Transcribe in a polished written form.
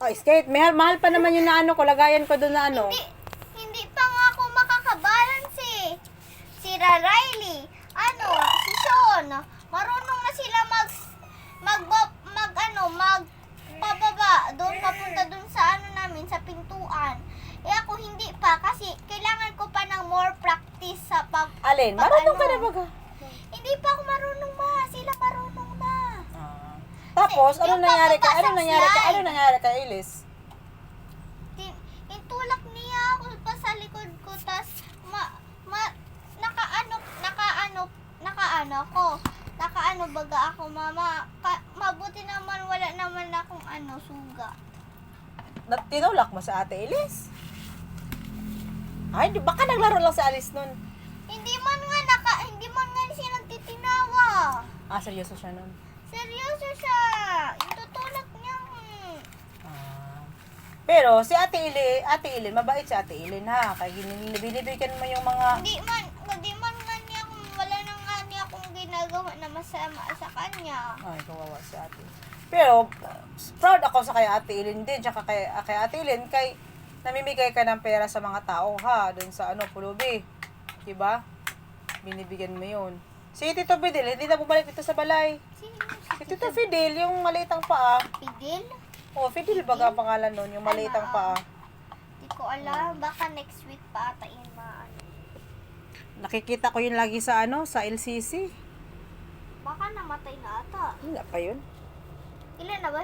Oh, skate. Mahal pa naman yung na ano ko. Lagayan ko doon na ano. Hindi pa nga ako makakabalance eh. Si Riley, si Sean, marunong na sila pababa doon papunta doon sa namin sa pintuan. Eh ako hindi pa kasi kailangan ko pa ng more practice sa Alin? Marunong ka na baga? Hindi pa ako marunong sila marunong na. Tapos, Kasi ano yung nangyari papunta sa slide. kay Ilis? Intulak niya ako pa sa likod ko tas nakaano baga ako mama mabuti naman wala naman akong suga. Tinulak mo sa ate Ilis? Ay, baka naglaro lang sa Alice nun. Hindi man nga siya nagtitinawa. Seryoso siya nun. Seryoso siya. Itutulak niya. Pero si Ate Ilin, mabait si Ate Ilin ha. Kaya binibigyan mo yung mga... Hindi man nga niya wala na nga niya akong ginagawa na masama sa kanya. Ay, kawawa si Ate. Pero, proud ako sa kay Ate Ilin din. Tsaka kay Ate Ilin, kay namimigay ka ng pera sa mga tao ha. Doon sa Pulubi. Diba? Binibigyan mo yun. Si Tito Fidel, hindi na bumalik dito sa balay. Sino? Si Tito Fidel, yung maliitang paa. Fidel? Fidel baga ang pangalan nun, yung maliitang paa. Hindi ko alam. Baka next week pa ata yun Nakikita ko yun lagi sa sa LCC. Baka namatay na ata. Hindi pa yun. Ilan na ba